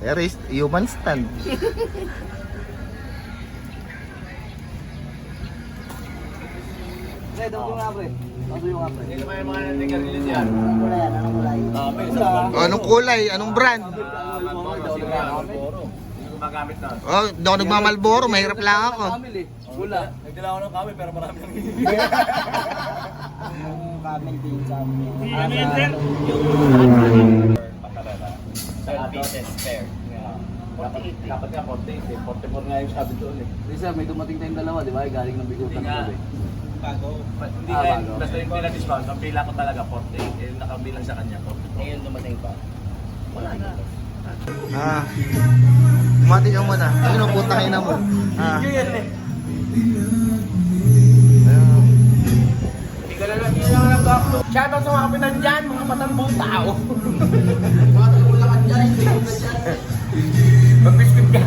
There is human stand. Pre, daw yung nga pre. Daw yung nga pre. Hindi naman yung mga nandigarilyo dyan. Anong kulay yan? Anong kulay? Anong kulay? Anong brand? Gumagamit na. Oh, di ako nagmamalboro, mahirap lang ako. Wala. Nagdala ako ng kami pero marami nang Yung camel din sa amin. Ano yun, sir? Patalala. 12 pieces pair. Dapat nga 48 eh. 44 nga yung sabi doon eh. Hindi sir, may dumating tayong dalawa, di ba? Galing ng bigutan Hindi nga. ko eh. Bago. Hindi nga, bago. basta yung pila-discount. Ang pila ko talaga 48. Eh, nakabilang sa kanya 44. Ngayon dumating pa. Wala na. Bumati ka muna. Ayun, puta kayo na mo. Hindi ka na lang nag-upload. Shoutout sa mga kapitan dyan, mga matambong tao. Mga tagulakan dyan, hindi ko na dyan. Mag-biscuit ka.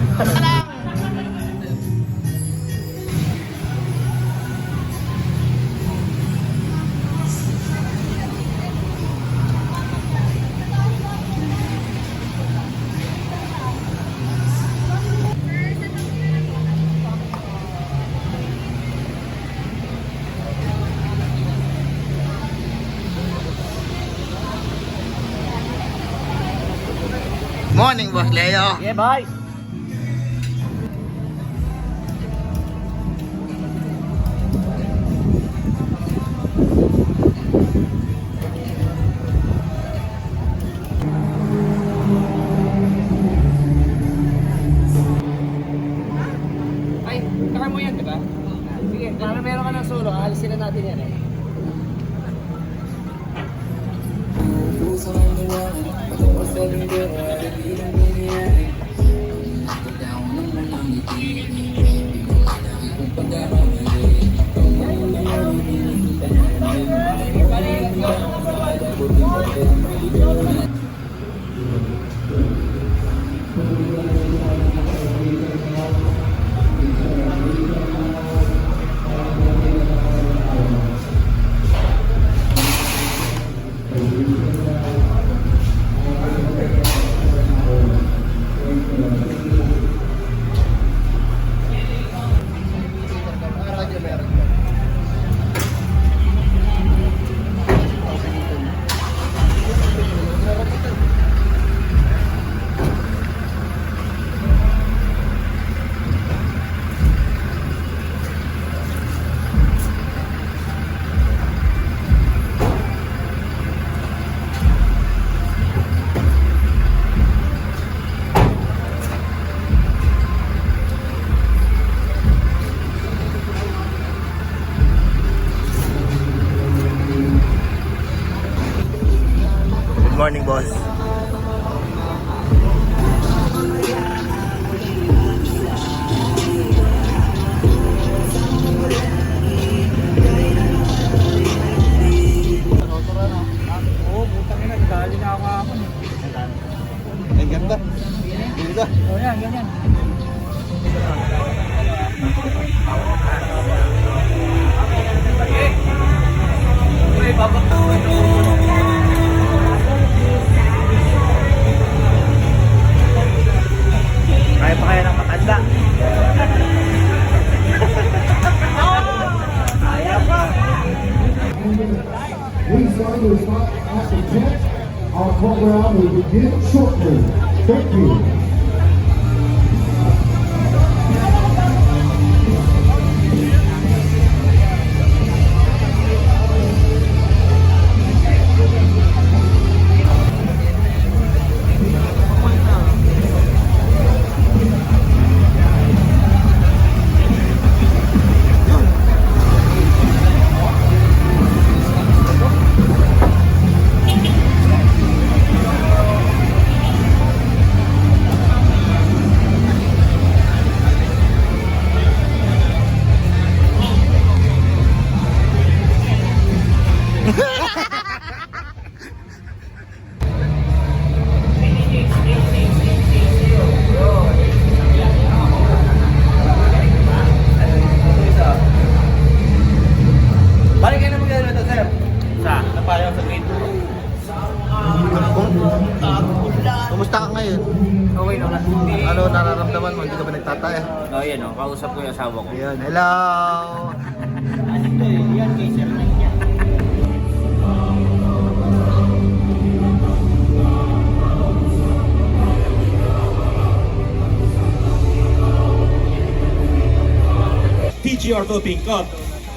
Morning, Boss Leo. Yeah, bye. Ay, kaka mo yan, di ba? Sige, kung meron ka ng solo, alisin na natin yan eh. Good morning, boss. Oo, putang ina, dali na ako hapon eh. Ang ganda. Ganda. Oo yan, ganyan. Kaya pa kaya ng matanda. Please join the response after 10. Our program will begin shortly. Thank you. Kumusta ka ngayon? Okay naman. Hindi. Ano nararamdaman mo? Hindi ka ba nagtataya? Oh, yan o. Kausap ko yung asawa ko. Ayan, hello! Yan, kay Sir Mike yan. PGR Philippine Cup.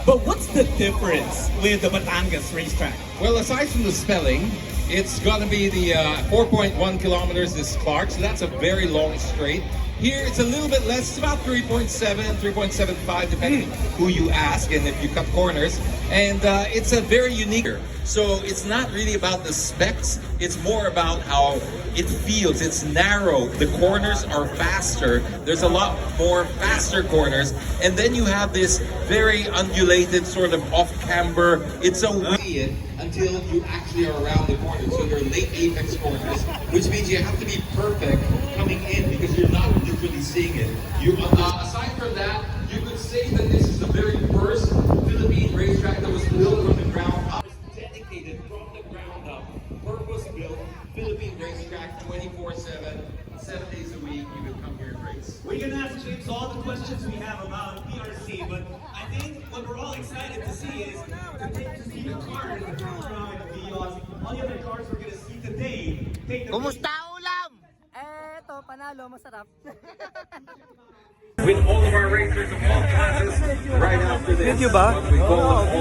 But what's the difference with the Batangas racetrack? Well, aside from the spelling, it's going to be the 4.1 kilometers is Clark, so that's a very long straight. Here, it's a little bit less. It's about 3.7, 3.75, depending who you ask and if you cut corners. And it's a very unique. So it's not really about the specs. It's more about how it feels. It's narrow. The corners are faster. There's a lot more faster corners. And then you have this very undulated sort of off-camber. It's a way until you actually are around the corner. So they're late apex corners, which means you have to be perfect coming in because you're not literally seeing it. You aside from that, you could say that this is the very first Philippine racetrack that was built from the ground up. It's dedicated from the ground up, purpose-built Philippine racetrack 24/7, 7 days a week. You can come here and race. We're gonna ask James all the questions we have about PRC, but I think what we're all excited to see is to see the cars that come around all the other cars we're gonna see today. Take the Kumusta ulam? Eto, panalo, masarap. With all of our racers of all classes, right after this. Video ba? We call it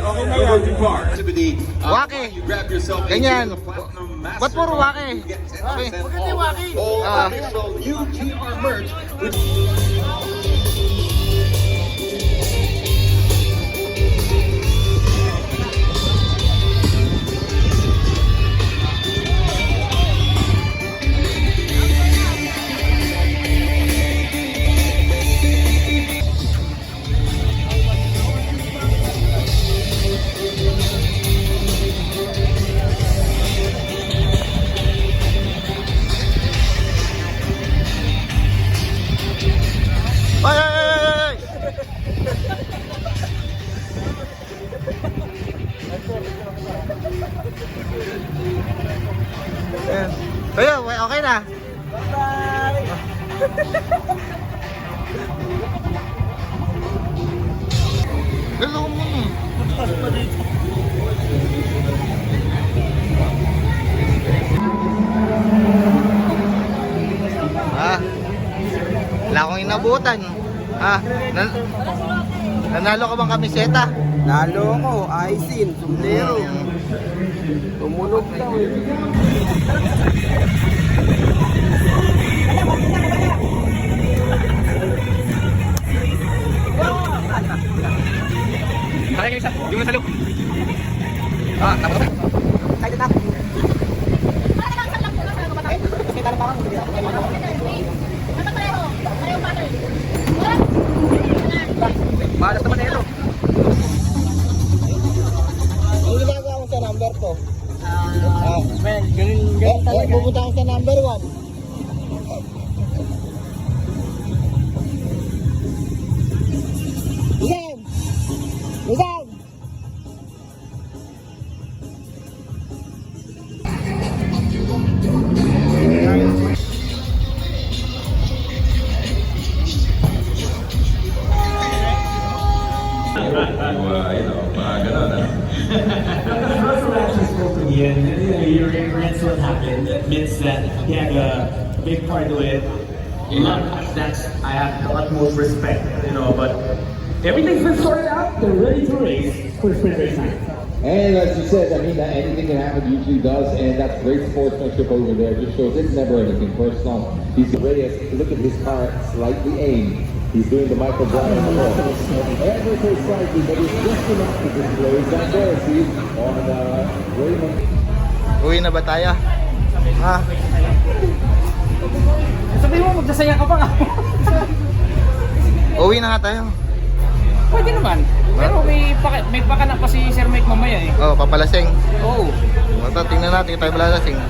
all to bar. Activity. Wake. You grab yourself a Ganyan. Platinum Master Ba't puro Card, wake? you get 10% Okay. off Wake. all Ah. official UTR merch, which Ay, ay, ay, ay, ay! Ayan. Ayun, okay na. Bye-bye! Galaw mo na. Wala akong inabutan. Nanalo ka bang kamiseta? Nalo ko, Aisin, Sundero. Tumunog daw eh. Kaya kayo yung nasa loob. Tapos. Kaya na. Malas naman ito. Ano ginagawa ko sa number ko? Man, ganun talaga. Pupunta ako sa number 1. Isan! Isan! Your regrets what happened. Admits that he had a big part to it. That's I have the utmost respect, but everything's been sorted out. They're ready to race for sprint race time. And as you said, I mean, that anything can happen usually does, and that's great sportsmanship over there. Just shows it's never anything personal. He's ready. Look at his car, slightly aimed. He's doing the Michael Bryan ever so slightly, but it's just enough to display. He's not there. See on Raymond. Uwi na ba tayo? Sabihin mo, magdasaya ka pa nga. Uwi na nga tayo. Pwede naman. Pero may pakanak pa si Sir Mike mamaya eh. Oh, papalasing. Oo. Tingnan natin kung tayo malalasing.